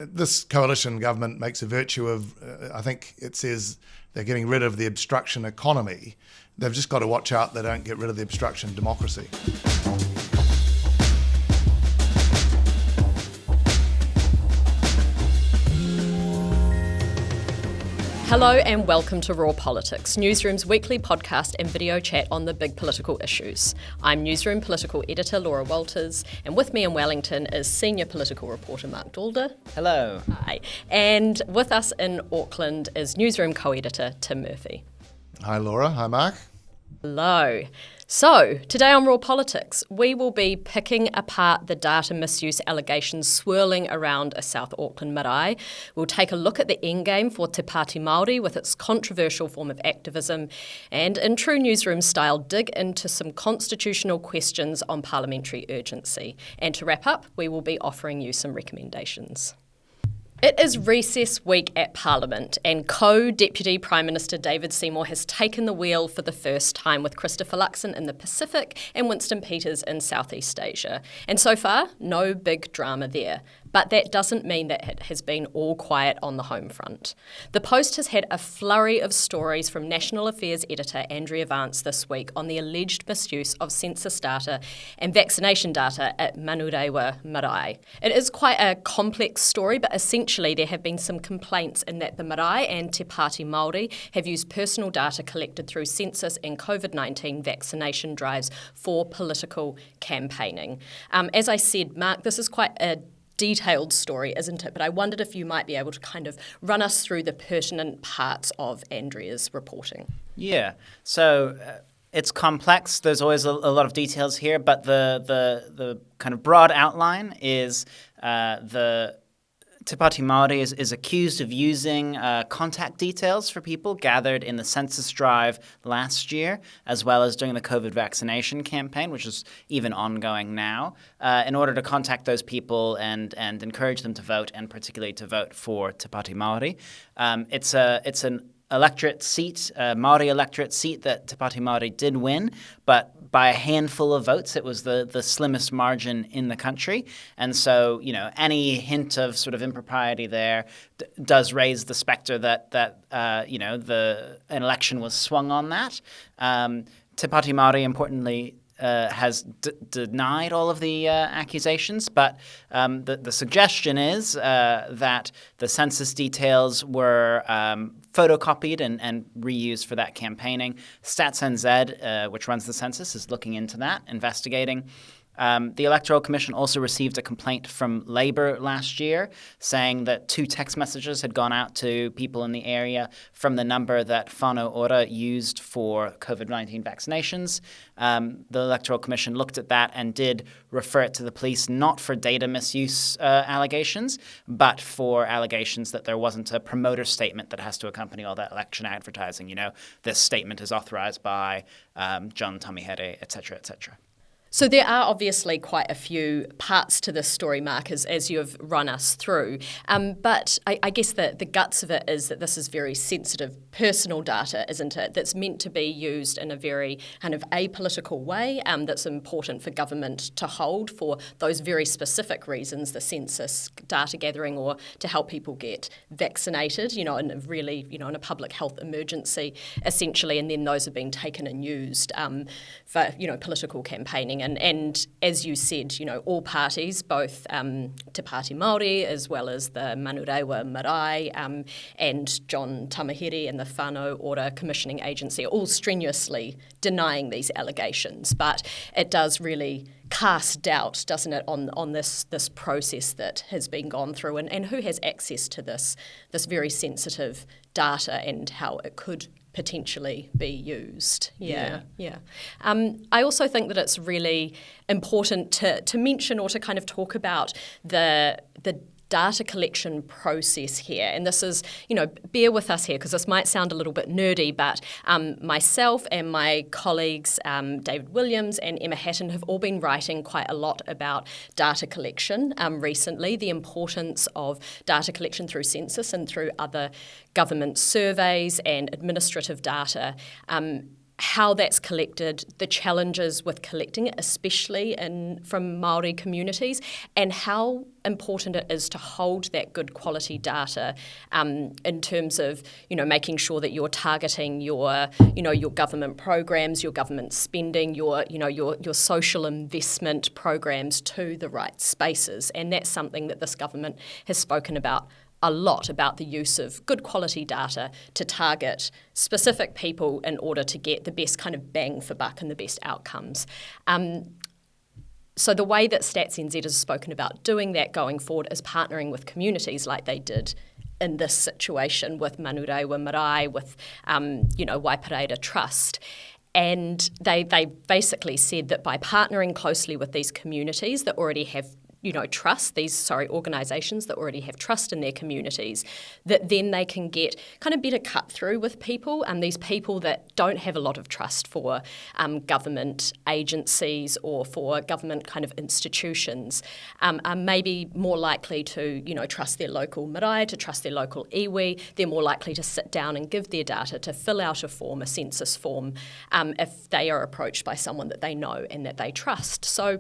This coalition government makes a virtue of, I think it says they're getting rid of the obstruction economy. They've just got to watch out they don't get rid of the obstruction democracy. Hello and welcome to Raw Politics, Newsroom's weekly podcast and video chat on the big political issues. I'm Newsroom political editor Laura Walters, and with me in Wellington is senior political reporter Marc. Hello. Hi. And with us in Auckland is Newsroom co-editor Tim Murphy. Hi Laura, hi Marc. Hello. So, today on Raw Politics, we will be picking apart the data misuse allegations swirling around a South Auckland marae. We'll take a look at the endgame for Te Pāti Māori with its controversial form of activism, and in true newsroom style, dig into some constitutional questions on parliamentary urgency. And to wrap up, we will be offering you some recommendations. It is recess week at Parliament, and co-Deputy Prime Minister David Seymour has taken the wheel for the first time, with Christopher Luxon in the Pacific and Winston Peters in Southeast Asia. And so far, no big drama there. But that doesn't mean that it has been all quiet on the home front. The Post has had a flurry of stories from National Affairs editor Andrea Vance this week on the alleged misuse of census data and vaccination data at Manurewa Marae. It is quite a complex story, but essentially there have been some complaints in that the marae and Te Pāti Māori have used personal data collected through census and COVID-19 vaccination drives for political campaigning. As I said, Marc, this is quite a detailed story, isn't it? But I wondered if you might be able to kind of run us through the pertinent parts of Andrea's reporting. Yeah, so it's complex. There's always a lot of details here, but the kind of broad outline is the Te Pāti Māori is accused of using contact details for people gathered in the census drive last year, as well as during the COVID vaccination campaign, which is even ongoing now, in order to contact those people and encourage them to vote, and particularly to vote for Te Pāti Māori. It's an electorate seat, Māori electorate seat that Te Pāti Māori did win, but by a handful of votes. It was the slimmest margin in the country. And so, any hint of sort of impropriety there does raise the specter that an election was swung on that. Te Pāti Māori, importantly, has denied all of the accusations, but the suggestion is that the census details were photocopied and reused for that campaigning. Stats NZ, which runs the census, is looking into that, investigating. The Electoral Commission also received a complaint from Labour last year saying that 2 text messages had gone out to people in the area from the number that whānau ora used for COVID-19 vaccinations. The Electoral Commission looked at that and did refer it to the police, not for data misuse allegations, but for allegations that there wasn't a promoter statement that has to accompany all that election advertising. This statement is authorised by John Tamihere, et cetera, et cetera. So there are obviously quite a few parts to this story, Marc, as you have run us through. But I guess the guts of it is that this is very sensitive personal data, isn't it, that's meant to be used in a very kind of apolitical way that's important for government to hold for those very specific reasons, the census data gathering or to help people get vaccinated, in a public health emergency, essentially, and then those have been taken and used for, political campaigning. And as you said, all parties, both Te Pāti Māori as well as the Manurewa Marae and John Tamihere and the Whānau Ora Commissioning Agency are all strenuously denying these allegations. But it does really cast doubt, doesn't it, on this process that has been gone through and who has access to this very sensitive data and how it could potentially be used. Yeah. I also think that it's really important to mention or to kind of talk about the data collection process here. And this is, bear with us here because this might sound a little bit nerdy, but myself and my colleagues, David Williams and Emma Hatton, have all been writing quite a lot about data collection recently, the importance of data collection through census and through other government surveys and administrative data. How that's collected, the challenges with collecting it, especially from Māori communities, and how important it is to hold that good quality data in terms of, making sure that you're targeting your government programs, your government spending, your social investment programs to the right spaces. And that's something that this government has spoken about a lot, about the use of good quality data to target specific people in order to get the best kind of bang for buck and the best outcomes. So the way that Stats NZ has spoken about doing that going forward is partnering with communities like they did in this situation with Manurewa Marae, with Waipareira Trust. And they basically said that by partnering closely with these communities that already have trust, organisations that already have trust in their communities, that then they can get kind of better cut through with people, and these people that don't have a lot of trust for government agencies or for government kind of institutions are maybe more likely to, trust their local marae, to trust their local iwi. They're more likely to sit down and give their data, to fill out a form, a census form, if they are approached by someone that they know and that they trust. So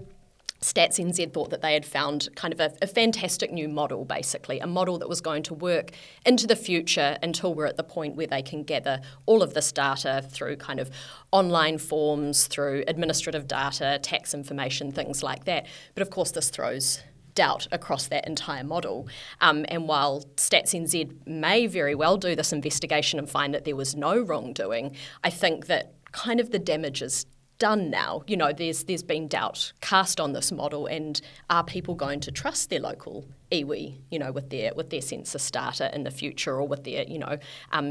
Stats NZ thought that they had found kind of a fantastic new model, basically, a model that was going to work into the future until we're at the point where they can gather all of this data through kind of online forms, through administrative data, tax information, things like that. But of course, this throws doubt across that entire model. And while Stats NZ may very well do this investigation and find that there was no wrongdoing, I think that kind of the damage is done now. There's been doubt cast on this model, and are people going to trust their local iwi, with their census data in the future, or with their,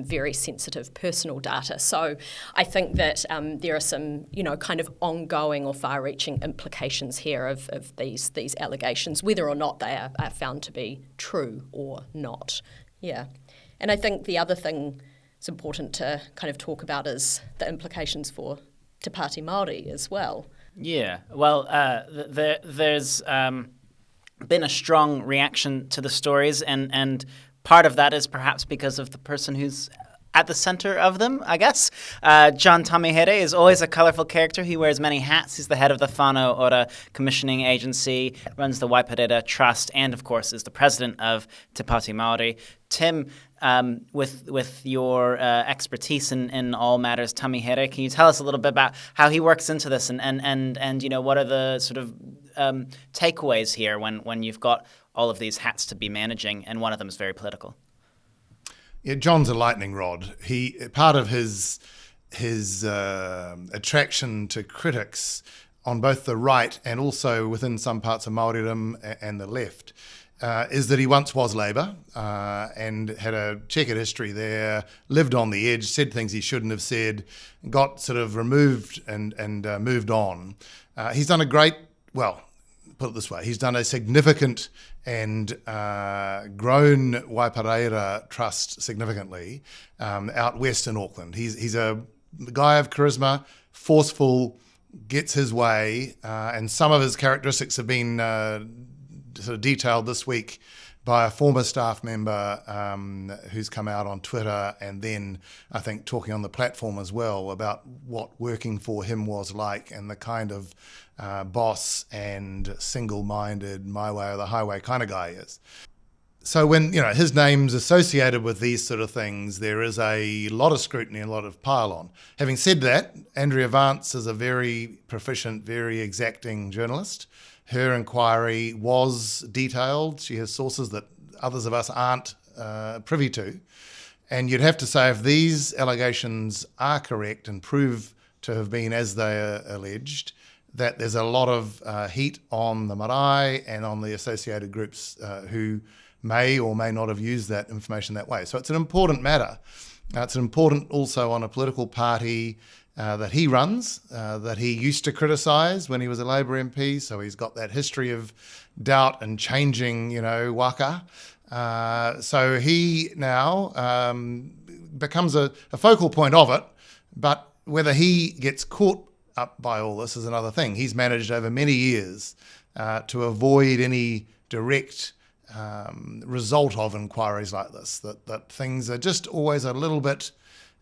very sensitive personal data? So I think that there are some, kind of ongoing or far-reaching implications here of these allegations, whether or not they are found to be true or not. Yeah. And I think the other thing it's important to kind of talk about is the implications for Te Pāti Māori as well. Yeah, well, there's been a strong reaction to the stories, and part of that is perhaps because of the person who's at the centre of them, I guess. John Tamihere is always a colourful character. He wears many hats. He's the head of the Whānau Ora Commissioning Agency, runs the Waipareira Trust, and of course is the president of Te Pāti Māori. Tim, with your expertise in all matters Tamihere, can you tell us a little bit about how he works into this, and what are the sort of takeaways here when you've got all of these hats to be managing, and one of them is very political? Yeah, John's a lightning rod. Part of his attraction to critics on both the right and also within some parts of Māoridom and the left is that he once was Labour and had a checkered history there, lived on the edge, said things he shouldn't have said, got sort of removed and moved on. He's done put it this way, he's done a significant and grown Waipareira Trust significantly out west in Auckland. He's a guy of charisma, forceful, gets his way, and some of his characteristics have been sort of detailed this week by a former staff member who's come out on Twitter, and then I think talking on the platform as well about what working for him was like, and the kind of boss and single-minded, my way or the highway kind of guy he is. So when his name's associated with these sort of things, there is a lot of scrutiny and a lot of pile-on. Having said that, Andrea Vance is a very proficient, very exacting journalist. Her inquiry was detailed. She has sources that others of us aren't privy to. And you'd have to say, if these allegations are correct and prove to have been as they are alleged, that there's a lot of heat on the marae and on the associated groups who may or may not have used that information that way. So it's an important matter. It's important also on a political party that he runs, that he used to criticise when he was a Labour MP, so he's got that history of doubt and changing, waka. So he now becomes a focal point of it, but whether he gets caught up by all this is another thing. He's managed over many years to avoid any direct result of inquiries like this, that things are just always a little bit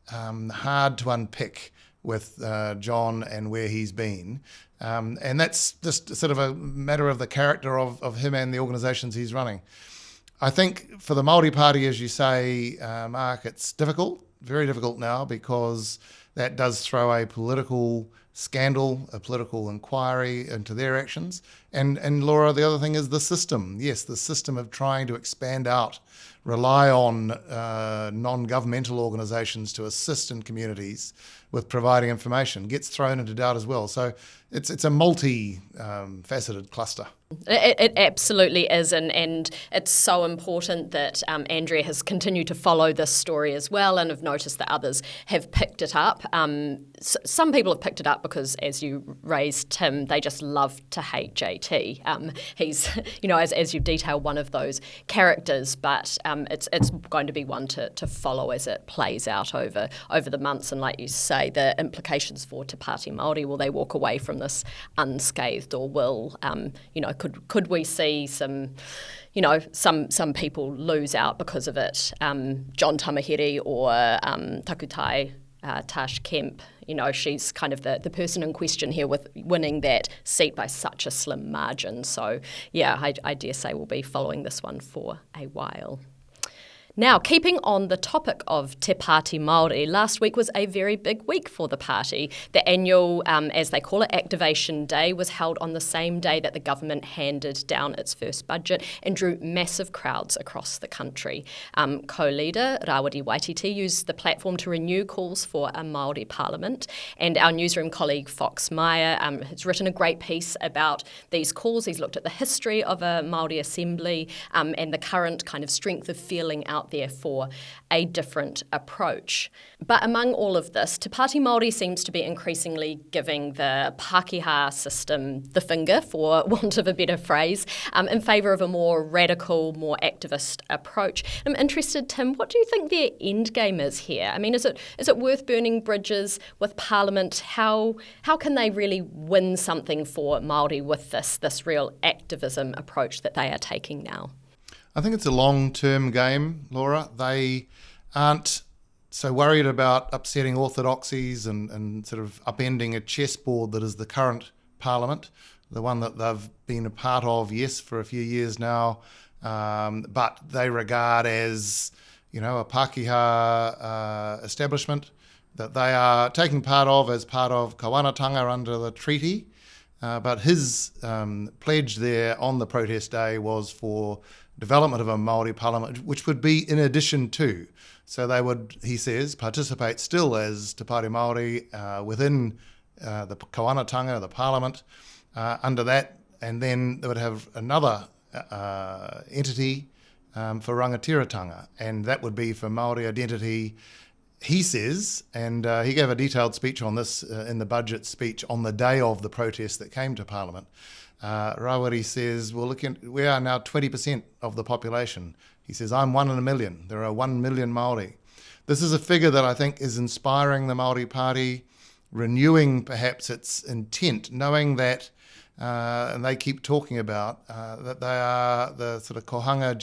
hard to unpick with John and where he's been. And that's just sort of a matter of the character of him and the organisations he's running. I think for the Māori Party, as you say, Marc, it's difficult, very difficult now, because that does throw a political scandal, a political inquiry into their actions. And Laura, the other thing is the system. Yes, the system of trying to expand out, rely on non-governmental organisations to assist in communities with providing information gets thrown into doubt as well. So it's a multi-faceted cluster. It absolutely is, and it's so important that Andrea has continued to follow this story as well, and have noticed that others have picked it up. Some people have picked it up because, as you raised, Tim, they just love to hate JT. He's, as you detail, one of those characters, but it's going to be one to follow as it plays out over the months, and like you say, the implications for Te Pāti Māori. Will they walk away from this unscathed, or will could we see some people lose out because of it? John Tamahere or Takutai Tash Kemp, she's kind of the person in question here with winning that seat by such a slim margin. So, yeah, I dare say we'll be following this one for a while. Now, keeping on the topic of Te Pāti Māori, last week was a very big week for the party. The annual, as they call it, Activation Day was held on the same day that the government handed down its first budget and drew massive crowds across the country. Co-leader Rawiri Waititi used the platform to renew calls for a Māori parliament, and our newsroom colleague Fox Meyer has written a great piece about these calls. He's looked at the history of a Māori assembly and the current kind of strength of feeling out there for a different approach. But among all of this, Te Pāti Māori seems to be increasingly giving the Pākehā system the finger, for want of a better phrase, in favour of a more radical, more activist approach. I'm interested, Tim, what do you think their end game is here? I mean, is it worth burning bridges with Parliament? How can they really win something for Māori with this real activism approach that they are taking now? I think it's a long-term game, Laura. They aren't so worried about upsetting orthodoxies and sort of upending a chessboard that is the current parliament, the one that they've been a part of, yes, for a few years now, but they regard as, a Pākehā establishment that they are taking part of as part of kawanatanga under the treaty. But his pledge there on the protest day was for development of a Māori parliament, which would be in addition to. So they would, he says, participate still as Te Pāti Māori within the kawanatanga, the parliament, under that, and then they would have another entity for rangatiratanga, and that would be for Māori identity, he says, and he gave a detailed speech on this in the budget speech on the day of the protest that came to Parliament. Rawiri says, we are now 20% of the population. He says, I'm 1 in a million. There are 1 million Māori. This is a figure that I think is inspiring the Māori Party, renewing perhaps its intent, knowing that, and they keep talking about, that they are the sort of kohanga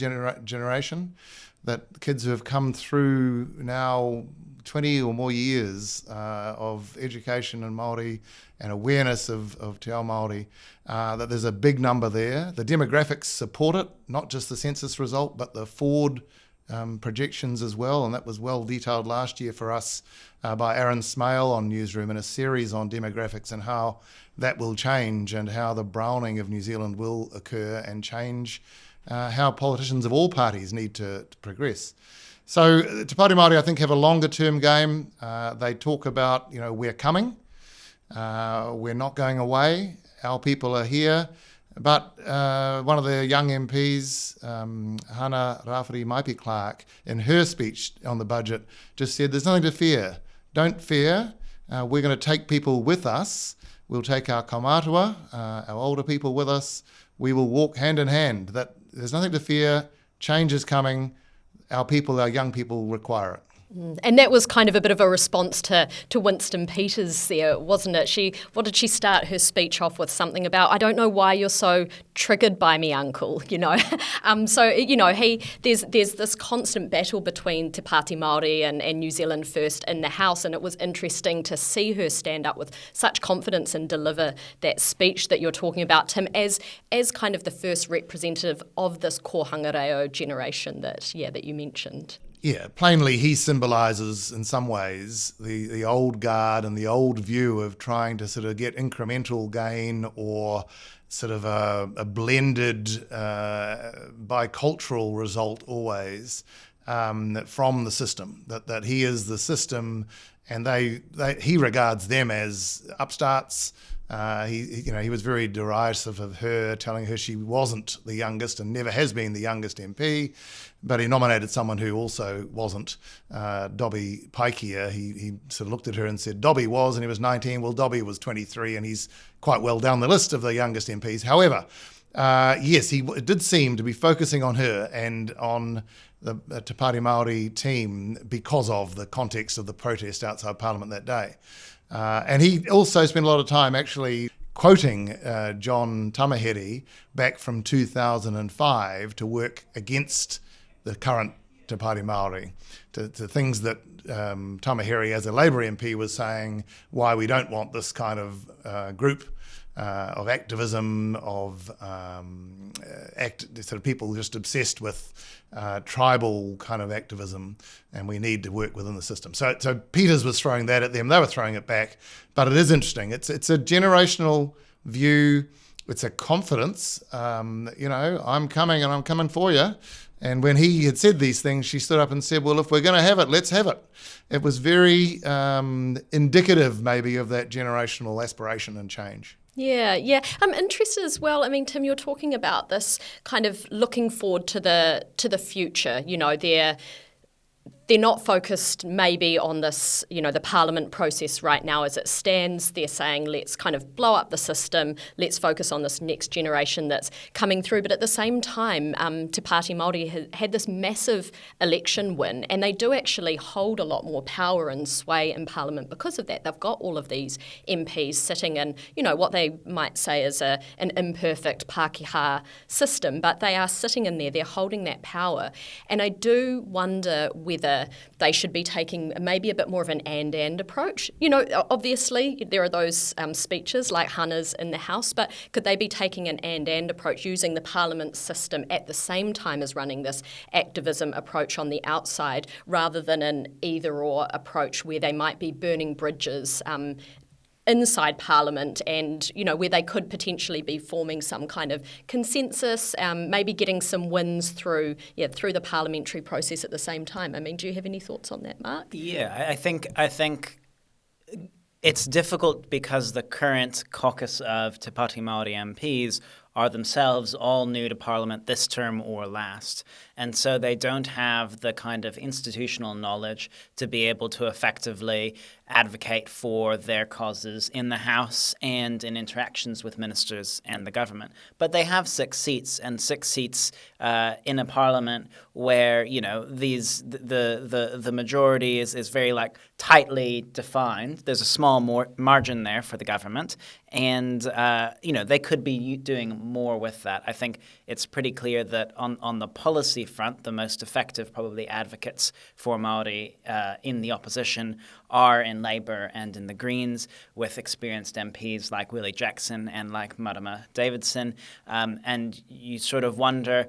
generation, that kids who have come through now 20 or more years of education in Māori and awareness of Te Ao Māori, that there's a big number there. The demographics support it, not just the census result, but the forward projections as well, and that was well detailed last year for us by Aaron Smale on Newsroom in a series on demographics and how that will change and how the browning of New Zealand will occur and change how politicians of all parties need to progress. So Te Pāti Māori, I think, have a longer-term game. They talk about, we're coming, we're not going away, our people are here. But one of the young MPs, Hana Rāwhiri Maipi Clark, in her speech on the budget, just said, there's nothing to fear. Don't fear. We're going to take people with us. We'll take our kaumātua, our older people with us. We will walk hand in hand. That there's nothing to fear. Change is coming. Our people, our young people require it. And that was kind of a bit of a response to Winston Peters there, wasn't it? What did she start her speech off with? Something about, I don't know why you're so triggered by me, uncle, there's this constant battle between Te Pāti Māori and New Zealand First in the House, and it was interesting to see her stand up with such confidence and deliver that speech that you're talking about, Tim, as kind of the first representative of this kōhangareo generation that you mentioned. Yeah, plainly he symbolises in some ways the old guard and the old view of trying to sort of get incremental gain or sort of a blended bicultural result always from the system, that he is the system and he regards them as upstarts. He was very derisive of her, telling her she wasn't the youngest and never has been the youngest MP, but he nominated someone who also wasn't, Dobby Paikea. He sort of looked at her and said, Dobby was, and he was 19. Well, Dobby was 23, and he's quite well down the list of the youngest MPs. However, yes, it did seem to be focusing on her and on the Te Pāti Māori team because of the context of the protest outside Parliament that day. And he also spent a lot of time actually quoting John Tamahere back from 2005 to work against the current Te Pāti Māori, to things that Tamahere as a Labour MP was saying why we don't want this kind of group of activism, of sort of people just obsessed with tribal kind of activism, and we need to work within the system. So Peters was throwing that at them, they were throwing it back, but it is interesting. It's a generational view, it's a confidence, I'm coming and I'm coming for you. And when he had said these things, she stood up and said, well, if we're going to have it, let's have it. It was very indicative maybe of that generational aspiration and change. Yeah. I'm interested as well. I mean, Tim, you're talking about this kind of looking forward to the future. They're not focused maybe on this, the Parliament process right now as it stands. They're saying, let's kind of blow up the system. Let's focus on this next generation that's coming through. But at the same time, Te Pāti Māori had this massive election win, and they do actually hold a lot more power and sway in Parliament because of that. They've got all of these MPs sitting in, what they might say is an imperfect Pākehā system, but they are sitting in there. They're holding that power. And I do wonder whether they should be taking maybe a bit more of an and approach. Obviously there are those speeches like Hannah's in the House, but could they be taking an and approach, using the Parliament system at the same time as running this activism approach on the outside, rather than an either-or approach where they might be burning bridges inside Parliament and, where they could potentially be forming some kind of consensus, maybe getting some wins through the parliamentary process at the same time. I mean, do you have any thoughts on that, Marc? Yeah, I think it's difficult because the current caucus of Te Pāti Māori MPs are themselves all new to Parliament this term or last. And so they don't have the kind of institutional knowledge to be able to effectively advocate for their causes in the House and in interactions with ministers and the government. But they have 6 seats, and 6 seats in a Parliament where, the majority is very tightly defined. There's a small margin there for the government, and they could be doing more with that. I think it's pretty clear that on the policy front, the most effective probably advocates for Māori in the opposition are in Labour and in the Greens, with experienced MPs like Willie Jackson and like Marama Davidson. And you sort of wonder,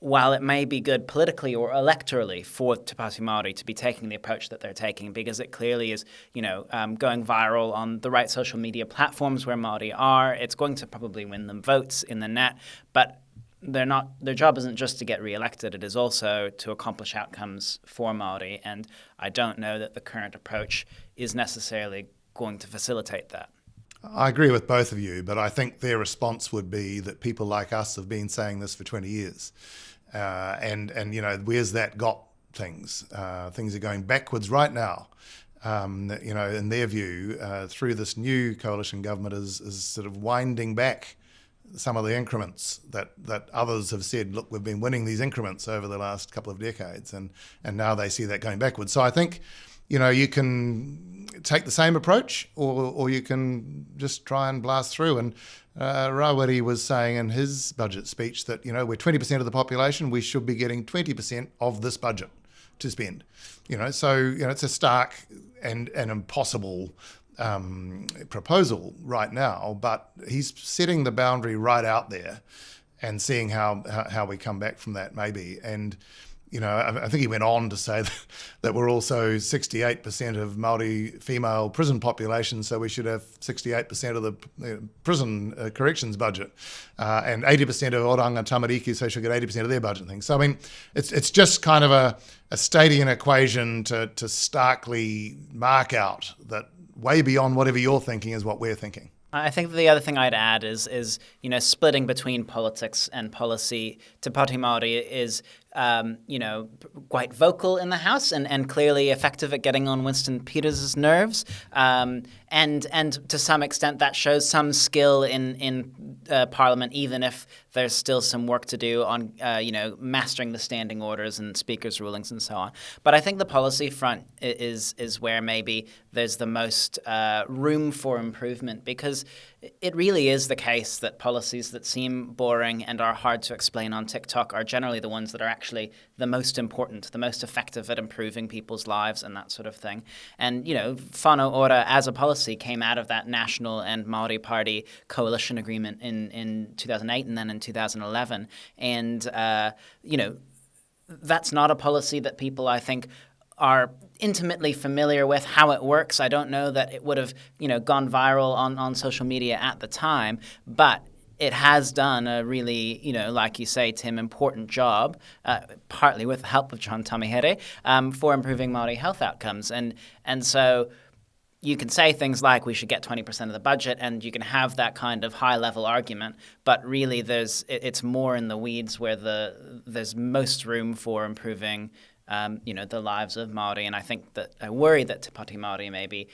while it may be good politically or electorally for Te Pāti Māori to be taking the approach that they're taking, because it clearly is, going viral on the right social media platforms where Māori are, it's going to probably win them votes in the net. But their job isn't just to get re-elected, it is also to accomplish outcomes for Māori, and I don't know that the current approach is necessarily going to facilitate that. I agree with both of you, but I think their response would be that people like us have been saying this for 20 years. And where's that got things? Things are going backwards right now. In their view, through this new coalition government is sort of winding back some of the increments that others have said, look, we've been winning these increments over the last couple of decades, and now they see that going backwards. So I think, you can take the same approach, or you can just try and blast through. And Rawiri was saying in his budget speech that, we're 20% of the population, we should be getting 20% of this budget to spend. So it's a stark and an impossible proposal right now, but he's setting the boundary right out there and seeing how we come back from that maybe. And I think he went on to say that we're also 68% of Māori female prison population, so we should have 68% of the prison corrections budget, and 80% of oranga tamariki, so should get 80% of their budget and things. So I mean, it's just kind of a Stadian equation to starkly mark out that way beyond whatever you're thinking is what we're thinking. I think the other thing I'd add is splitting between politics and policy. Te Pāti Māori is quite vocal in the House and clearly effective at getting on Winston Peters' nerves. And to some extent that shows some skill in Parliament, even if there's still some work to do on mastering the standing orders and speakers' rulings and so on. But I think the policy front is where maybe there's the most room for improvement, because it really is the case that policies that seem boring and are hard to explain on TikTok are generally the ones that are actually the most important, the most effective at improving people's lives and that sort of thing. And, whānau ora as a policy came out of that National and Māori Party coalition agreement in 2008 and then in 2011. And, that's not a policy that people, I think, are intimately familiar with how it works. I don't know that it would have, gone viral on social media at the time, but it has done a really, like you say, Tim, important job, partly with the help of John Tamihere, for improving Māori health outcomes. And so you can say things like we should get 20% of the budget, and you can have that kind of high-level argument, but really it's more in the weeds where there's most room for improving the lives of Māori. And I think that I worry that Te Pāti Māori maybe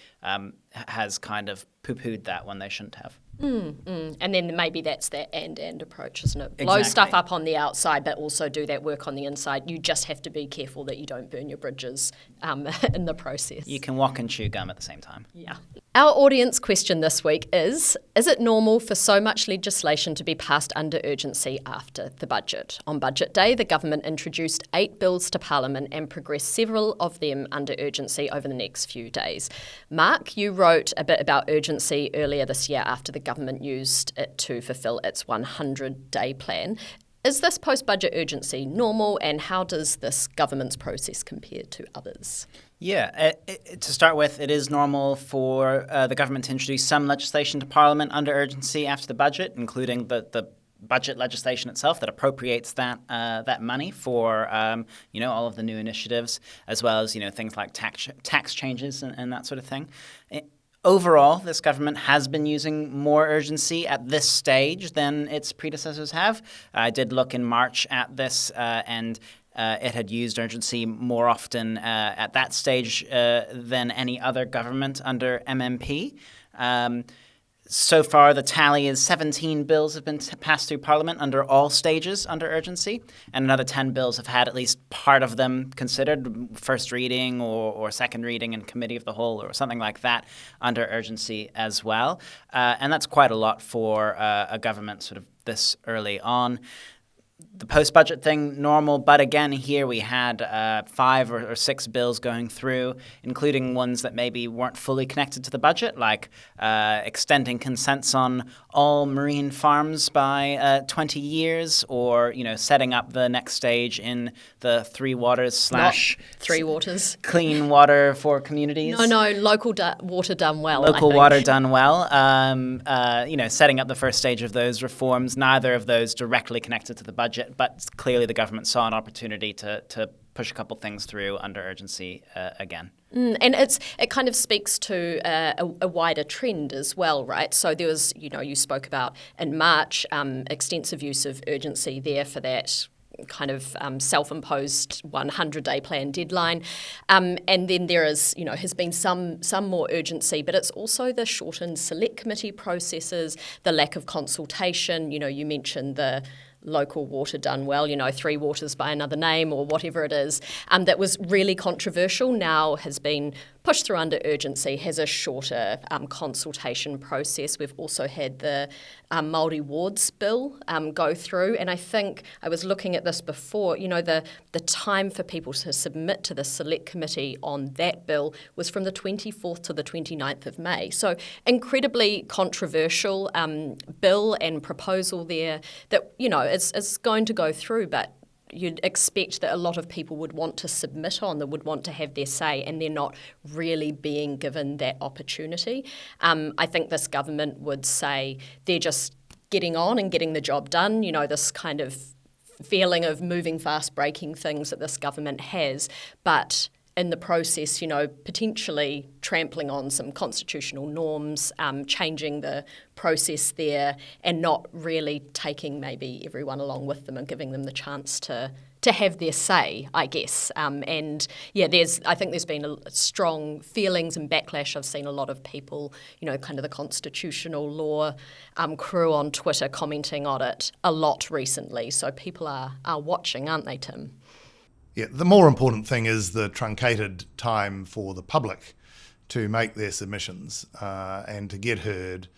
has kind of poo-pooed that when they shouldn't have. And then maybe that's that and approach, isn't it? Blow stuff up on the outside, but also do that work on the inside. You just have to be careful that you don't burn your bridges in the process. You can walk and chew gum at the same time. Yeah. Our audience question this week is it normal for so much legislation to be passed under urgency after the budget? On Budget Day, the government introduced 8 bills to Parliament and progressed several of them under urgency over the next few days. Marc, you wrote a bit about urgency earlier this year after the government used it to fulfil its 100-day plan. Is this post-budget urgency normal, and how does this government's process compare to others? Yeah, to start with, it is normal for the government to introduce some legislation to Parliament under urgency after the budget, including the budget legislation itself that appropriates that money for all of the new initiatives, as well as things like tax changes and that sort of thing. Overall, this government has been using more urgency at this stage than its predecessors have. I did look in March at this, and it had used urgency more often at that stage than any other government under MMP. So far, the tally is 17 bills have been passed through Parliament under all stages under urgency, and another 10 bills have had at least part of them considered, first reading or second reading in committee of the whole or something like that, under urgency as well. And that's quite a lot for a government sort of this early on. The post-budget thing, normal, but again, here we had 5 or 6 bills going through, including ones that maybe weren't fully connected to the budget, like extending consents on all marine farms by 20 years, or, setting up the next stage in the Three Waters / Three Waters. Clean water for communities. No, local water done well. Local water done well. Setting up the first stage of those reforms, neither of those directly connected to the budget, but clearly the government saw an opportunity to push a couple things through under urgency again. And it kind of speaks to a wider trend as well, right? So there was, you spoke about in March, extensive use of urgency there for that kind of self-imposed 100-day plan deadline. And then there is, has been some more urgency, but it's also the shortened select committee processes, the lack of consultation. You mentioned the local water done well, Three Waters by another name or whatever it is, that was really controversial, now has been pushed through under urgency, has a shorter consultation process. We've also had the Māori wards bill go through, and I think I was looking at this before, the time for people to submit to the select committee on that bill was from the 24th to the 29th of May. So incredibly controversial bill and proposal there that, is going to go through, but you'd expect that a lot of people would want to submit on, that would want to have their say, and they're not really being given that opportunity. I think this government would say they're just getting on and getting the job done, this kind of feeling of moving fast, breaking things that this government has, but in the process, potentially trampling on some constitutional norms, changing the process there, and not really taking maybe everyone along with them and giving them the chance to have their say, I guess. I think there's been strong feelings and backlash. I've seen a lot of people, kind of the constitutional law crew on Twitter commenting on it a lot recently. So people are watching, aren't they, Tim? Yeah, the more important thing is the truncated time for the public to make their submissions and to get heard.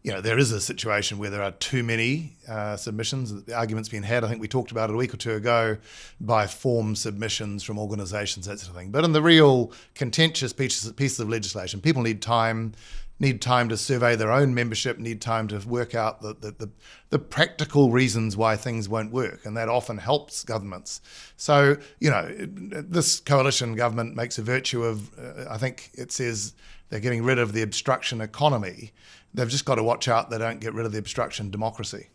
There is a situation where there are too many submissions. The argument's been had, I think we talked about it a week or two ago, by form submissions from organisations, that sort of thing. But in the real contentious pieces of legislation, people need time to survey their own membership, need time to work out the practical reasons why things won't work, and that often helps governments. So, this coalition government makes a virtue of, I think it says they're getting rid of the obstruction economy. They've just got to watch out they don't get rid of the obstruction democracy.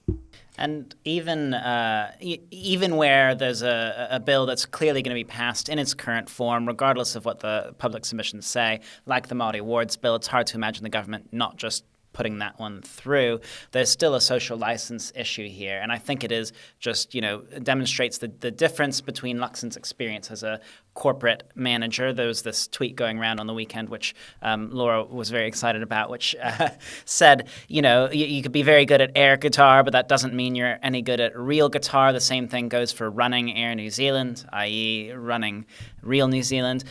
And even where there's a bill that's clearly going to be passed in its current form, regardless of what the public submissions say, like the Māori wards bill, it's hard to imagine the government not just putting that one through. There's still a social license issue here, and I think it is just, demonstrates the difference between Luxon's experience as a corporate manager. There was this tweet going around on the weekend, which Laura was very excited about, which said, you could be very good at air guitar, but that doesn't mean you're any good at real guitar. The same thing goes for running Air New Zealand, i.e. running real New Zealand.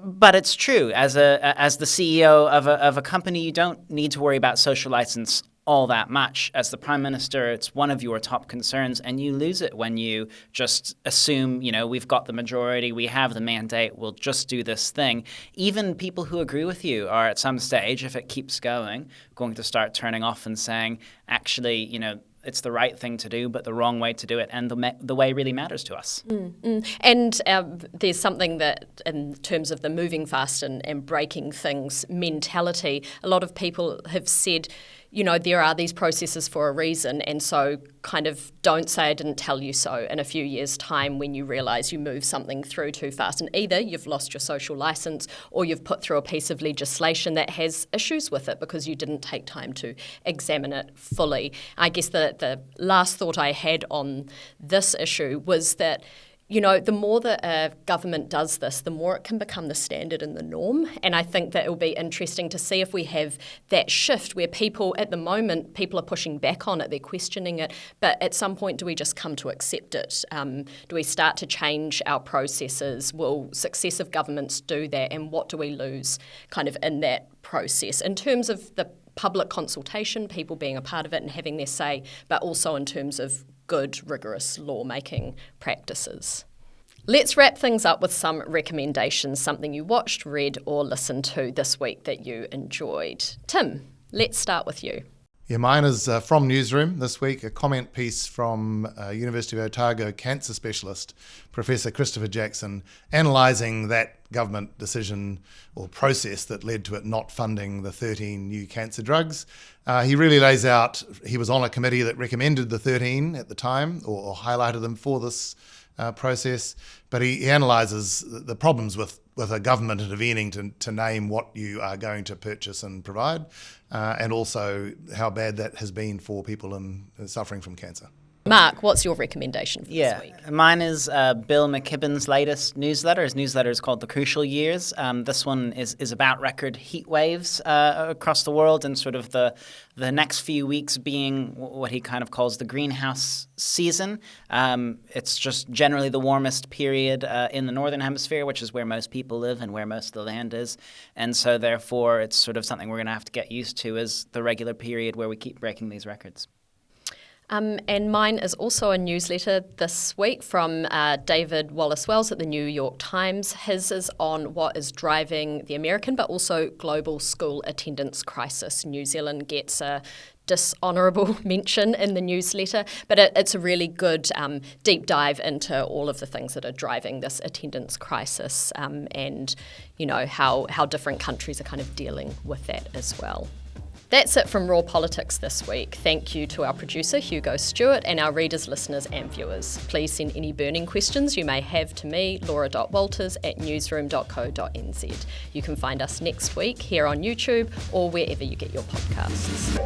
But it's true. As the CEO of a company, you don't need to worry about social license all that much. As the Prime Minister, it's one of your top concerns, and you lose it when you just assume, we've got the majority, we have the mandate, we'll just do this thing. Even people who agree with you are at some stage, if it keeps going to start turning off and saying, actually, it's the right thing to do, but the wrong way to do it, and the way really matters to us. And there's something that, in terms of the moving fast and breaking things mentality, a lot of people have said, there are these processes for a reason, and so kind of don't say I didn't tell you so in a few years' time when you realise you move something through too fast, and either you've lost your social licence or you've put through a piece of legislation that has issues with it because you didn't take time to examine it fully. I guess the last thought I had on this issue was that the more that a government does this, the more it can become the standard and the norm. And I think that it will be interesting to see if we have that shift where at the moment, people are pushing back on it, they're questioning it. But at some point, do we just come to accept it? Do we start to change our processes? Will successive governments do that? And what do we lose kind of in that process? In terms of the public consultation, people being a part of it and having their say, but also in terms of good, rigorous lawmaking practices. Let's wrap things up with some recommendations, something you watched, read, or listened to this week that you enjoyed. Tim, let's start with you. Yeah, mine is from Newsroom this week, a comment piece from University of Otago cancer specialist, Professor Christopher Jackson, analysing that government decision or process that led to it not funding the 13 new cancer drugs. He really lays out, he was on a committee that recommended the 13 at the time or highlighted them for this process, but he analyses the problems with a government intervening to name what you are going to purchase and provide, and also how bad that has been for people suffering from cancer. Marc, what's your recommendation for this week? Mine is Bill McKibben's latest newsletter. His newsletter is called The Crucial Years. This one is about record heat waves across the world and sort of the next few weeks being what he kind of calls the greenhouse season. It's just generally the warmest period in the northern hemisphere, which is where most people live and where most of the land is. And so therefore it's sort of something we're going to have to get used to as the regular period where we keep breaking these records. And mine is also a newsletter this week from David Wallace-Wells at the New York Times. His is on what is driving the American but also global school attendance crisis. New Zealand gets a dishonourable mention in the newsletter, but it's a really good deep dive into all of the things that are driving this attendance crisis and, you know, how different countries are kind of dealing with that as well. That's it from Raw Politics this week. Thank you to our producer, Hugo Stewart, and our readers, listeners and viewers. Please send any burning questions you may have to me, laura.walters@newsroom.co.nz. You can find us next week here on YouTube or wherever you get your podcasts.